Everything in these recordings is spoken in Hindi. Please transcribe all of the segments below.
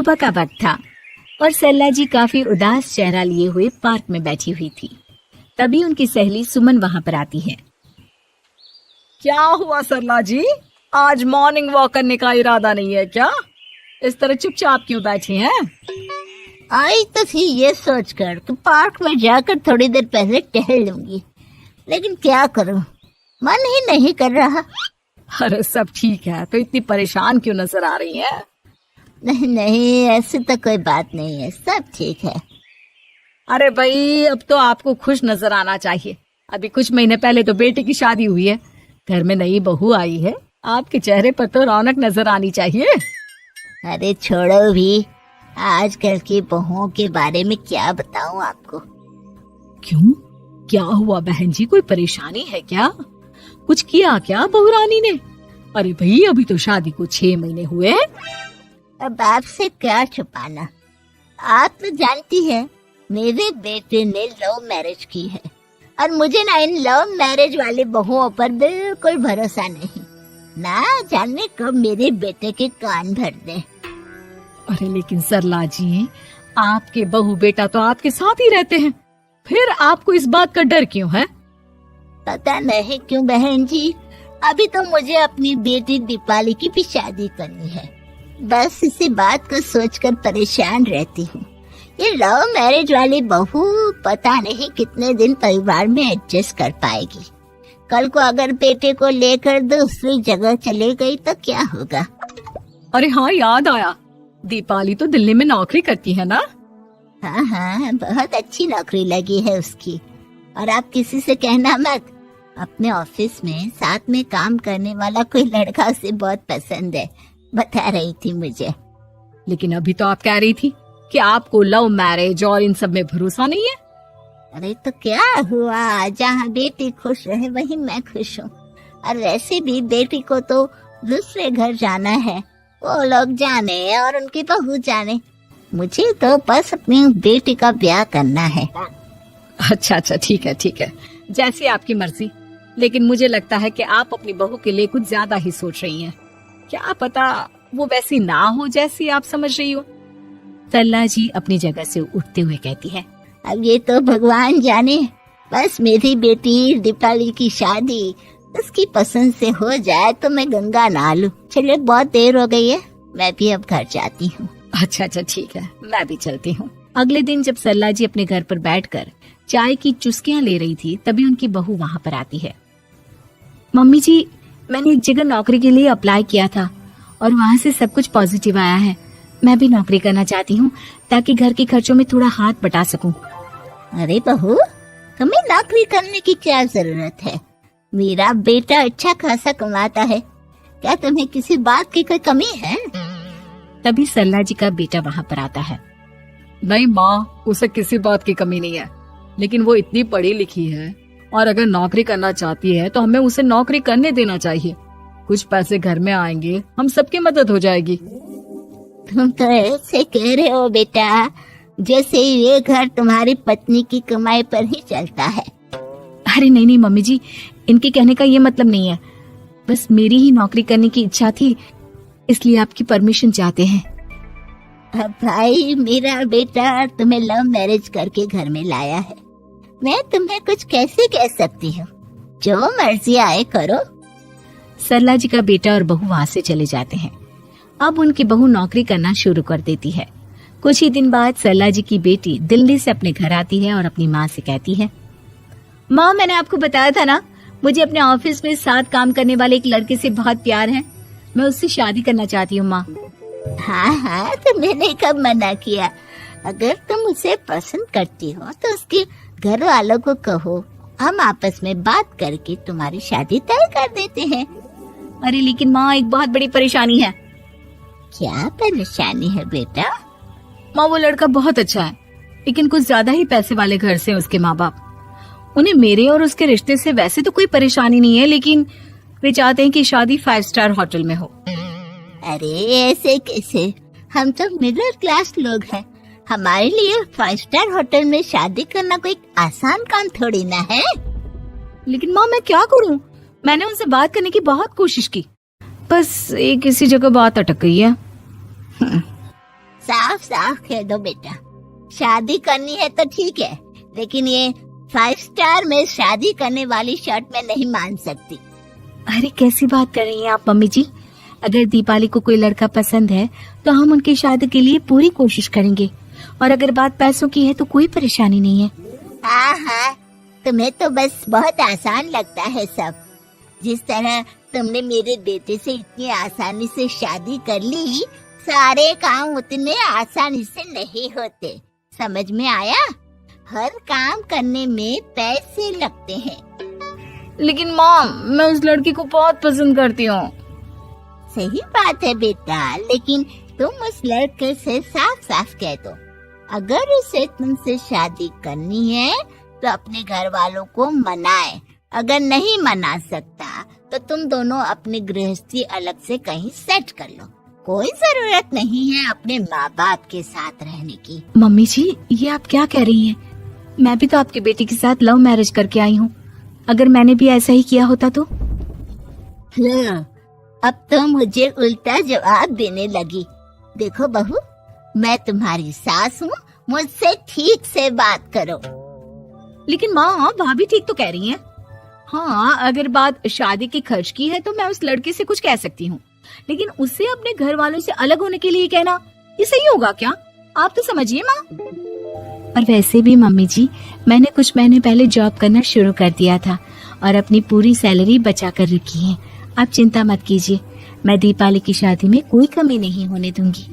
सुबह का वक्त था और सरला जी काफी उदास चेहरा लिए हुए पार्क में बैठी हुई थी। तभी उनकी सहेली सुमन वहां पर आती है। क्या हुआ सरला जी, आज मॉर्निंग वॉक करने का इरादा नहीं है क्या? इस तरह चुपचाप क्यों बैठी हैं? आई तो थी ये सोचकर कि पार्क में जाकर थोड़ी देर पहले टहल लूंगी, लेकिन क्या करूं, मन ही नहीं कर रहा। अरे सब ठीक है, तो इतनी परेशान क्यों नजर आ रही हैं? नहीं नहीं, ऐसी तो कोई बात नहीं है, सब ठीक है। अरे भाई, अब तो आपको खुश नजर आना चाहिए। अभी कुछ महीने पहले तो बेटी की शादी हुई है, घर में नई बहू आई है, आपके चेहरे पर तो रौनक नजर आनी चाहिए। अरे छोड़ो भी, आजकल की बहुओं के बारे में क्या बताऊं आपको। क्यों, क्या हुआ बहन जी, कोई परेशानी है क्या? कुछ किया क्या बहू रानी ने? अरे भाई, अभी तो शादी को 6 महीने हुए। अब आपसे क्या छुपाना, आप तो जानती है मेरे बेटे ने लव मैरिज की है और मुझे ना इन लव मैरिज वाले बहुओं पर बिल्कुल भरोसा नहीं। ना जाने कब मेरे बेटे के कान भर दे। अरे लेकिन सरला जी, आपके बहू बेटा तो आपके साथ ही रहते हैं, फिर आपको इस बात का डर क्यों है? पता नहीं क्यों बहन जी, अभी तो मुझे अपनी बेटी दीपाली की भी शादी करनी है। बस इसी बात को सोचकर परेशान रहती हूँ। ये लव मैरिज वाली बहू पता नहीं कितने दिन परिवार में एडजस्ट कर पाएगी। कल को अगर बेटे को लेकर दूसरी जगह चले गई तो क्या होगा? अरे हाँ, याद आया, दीपाली तो दिल्ली में नौकरी करती है ना? हाँ हाँ, बहुत अच्छी नौकरी लगी है उसकी। और आप किसी से कहना मत, अपने ऑफिस में साथ में काम करने वाला कोई लड़का उसे बहुत पसंद है, बता रही थी मुझे। लेकिन अभी तो आप कह रही थी कि आपको लव मैरिज और इन सब में भरोसा नहीं है। अरे तो क्या हुआ, जहाँ बेटी खुश रहे वहीं मैं खुश हूँ। और वैसे भी बेटी को तो दूसरे घर जाना है, वो लोग जाने और उनकी बहू जाने, मुझे तो बस अपनी बेटी का ब्याह करना है। अच्छा, ठीक है, जैसी आपकी मर्जी। लेकिन मुझे लगता है कि आप अपनी बहू के लिए कुछ ज्यादा ही सोच रही हैं। क्या पता वो वैसी ना हो जैसी आप समझ रही हो। सरला जी अपनी जगह से उठते हुए कहती है, अब ये तो भगवान जाने, बस मेरी बेटी दीपाली की शादी उसकी पसंद से हो जाए तो मैं गंगा नहा लूं। चलिए, बहुत देर हो गई है, मैं भी अब घर जाती हूँ। अच्छा, ठीक है, मैं भी चलती हूँ। अगले दिन जब सरला जी अपने घर पर बैठकर चाय की चुस्कियां ले रही थी, तभी उनकी बहू वहां पर आती है। मम्मी जी, मैंने एक जगह नौकरी के लिए अप्लाई किया था और वहाँ से सब कुछ पॉजिटिव आया है। मैं भी नौकरी करना चाहती हूँ ताकि घर के खर्चों में थोड़ा हाथ बटा सकूं। अरे बहू, तुम्हें नौकरी करने की क्या जरूरत है? मेरा बेटा अच्छा खासा कमाता है, क्या तुम्हें किसी बात की कोई कमी है? तभी सरला जी का बेटा वहाँ पर आता है। नहीं माँ, उसे किसी बात की कमी नहीं है, लेकिन वो इतनी पढ़ी लिखी है और अगर नौकरी करना चाहती है तो हमें उसे नौकरी करने देना चाहिए। कुछ पैसे घर में आएंगे, हम सबकी मदद हो जाएगी। तुम तो ऐसे कह रहे हो बेटा जैसे ये घर तुम्हारी पत्नी की कमाई पर ही चलता है। अरे नहीं मम्मी जी, इनके कहने का ये मतलब नहीं है, बस मेरी ही नौकरी करने की इच्छा थी, इसलिए आपकी परमिशन चाहते हैं। अब भाई, मेरा बेटा तुम्हें लव मैरिज करके घर में लाया है, मैं तुम्हें कुछ कैसे कह सकती हूँ? जो मर्जी आए करो। सरला जी का बेटा और बहू वहाँ से चले जाते हैं। अब उनकी बहू नौकरी करना शुरू कर देती है। कुछ ही दिन बाद सरला जी की बेटी दिल्ली से अपने घर आती है और अपनी माँ से कहती है, माँ, मैंने आपको बताया था ना, मुझे अपने ऑफिस में साथ काम करने वाले एक लड़के से बहुत प्यार है, मैं उससे शादी करना चाहती हूँ माँ। हाँ, तो मैंने कब मना किया? अगर तुम उसे पसंद करती हो तो उसके घर वालों को कहो, हम आपस में बात करके तुम्हारी शादी तय कर देते हैं। अरे लेकिन माँ, एक बहुत बड़ी परेशानी है। क्या परेशानी है बेटा? माँ, वो लड़का बहुत अच्छा है, लेकिन कुछ ज्यादा ही पैसे वाले घर से उसके माँ बाप। उन्हें मेरे और उसके रिश्ते से वैसे तो कोई परेशानी नहीं है, लेकिन वे चाहते हैं कि शादी 5 स्टार होटल में हो। अरे ऐसे कैसे, हम तो मिडिल क्लास लोग हैं, हमारे लिए 5 स्टार होटल में शादी करना कोई आसान काम थोड़ी ना है। लेकिन माँ, मैं क्या करूँ? मैंने उनसे बात करने की बहुत कोशिश की, बस एक किसी जगह बात अटक गई है। साफ साफ कह दो बेटा, शादी करनी है तो ठीक है, लेकिन ये 5 स्टार में शादी करने वाली शर्त मैं नहीं मान सकती। अरे कैसी बात कर रही हैं आप मम्मी जी। अगर दीपाली को कोई लड़का पसंद है तो हम उनकी शादी के लिए पूरी कोशिश करेंगे, और अगर बात पैसों की है तो कोई परेशानी नहीं है। हाँ हाँ, तुम्हें तो बस बहुत आसान लगता है सब। जिस तरह तुमने मेरे बेटे से इतनी आसानी से शादी कर ली, सारे काम उतने आसानी से नहीं होते। समझ में आया? हर काम करने में पैसे लगते हैं। लेकिन माँ, मैं उस लड़की को बहुत पसंद करती हूँ। सही बात है बेटा, लेकिन तुम उस लड़के से साफ साफ कह दो, अगर उसे तुमसे शादी करनी है तो अपने घर वालों को मनाए। अगर नहीं मना सकता तो तुम दोनों अपनी गृहस्थी अलग से कहीं सेट कर लो। कोई जरूरत नहीं है अपने माँ बाप के साथ रहने की। मम्मी जी, ये आप क्या कह रही हैं? मैं भी तो आपकी बेटी के साथ लव मैरिज करके आई हूँ। अगर मैंने भी ऐसा ही किया होता तो? अब तो मुझे उल्टा जवाब देने लगी। देखो बहू, मैं तुम्हारी सास हूँ, मुझसे ठीक से बात करो। लेकिन माँ, भाभी ठीक तो कह रही हैं। हाँ, अगर बात शादी के खर्च की है तो मैं उस लड़के से कुछ कह सकती हूँ, लेकिन उसे अपने घर वालों से अलग होने के लिए कहना, ये सही होगा क्या? आप तो समझिए माँ। और वैसे भी मम्मी जी, मैंने कुछ महीने पहले जॉब करना शुरू कर दिया था और अपनी पूरी सैलरी बचा कर रखी है। आप चिंता मत कीजिए, मैं दीपाली की शादी में कोई कमी नहीं होने दूंगी।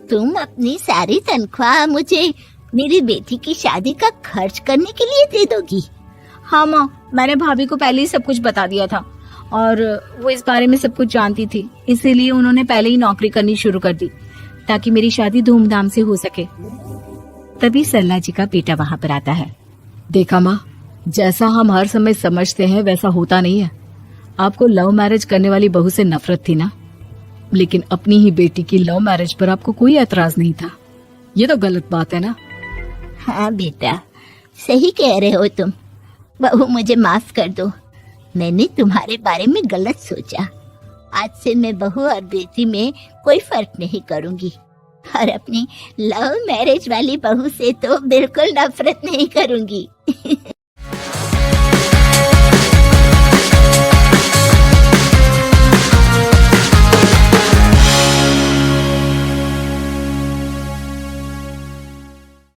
तुम अपनी सारी तनख्वाह मुझे मेरी बेटी की शादी का खर्च करने के लिए दे दोगी? हाँ माँ, मैंने भाभी को पहले ही सब कुछ बता दिया था और वो इस बारे में सब कुछ जानती थी, इसीलिए उन्होंने पहले ही नौकरी करनी शुरू कर दी ताकि मेरी शादी धूमधाम से हो सके। तभी सरला जी का बेटा वहाँ पर आता है। देखा माँ, जैसा हम हर समय समझते हैं वैसा होता नहीं है। आपको लव मैरिज करने वाली बहू से नफरत थी ना, लेकिन अपनी ही बेटी की लव मैरिज पर आपको कोई एतराज नहीं था। ये तो गलत बात है ना? हाँ बेटा, सही कह रहे हो तुम। बहू, मुझे माफ कर दो, मैंने तुम्हारे बारे में गलत सोचा। आज से मैं बहू और बेटी में कोई फर्क नहीं करूंगी, और अपनी लव मैरिज वाली बहू से तो बिल्कुल नफरत नहीं करूंगी।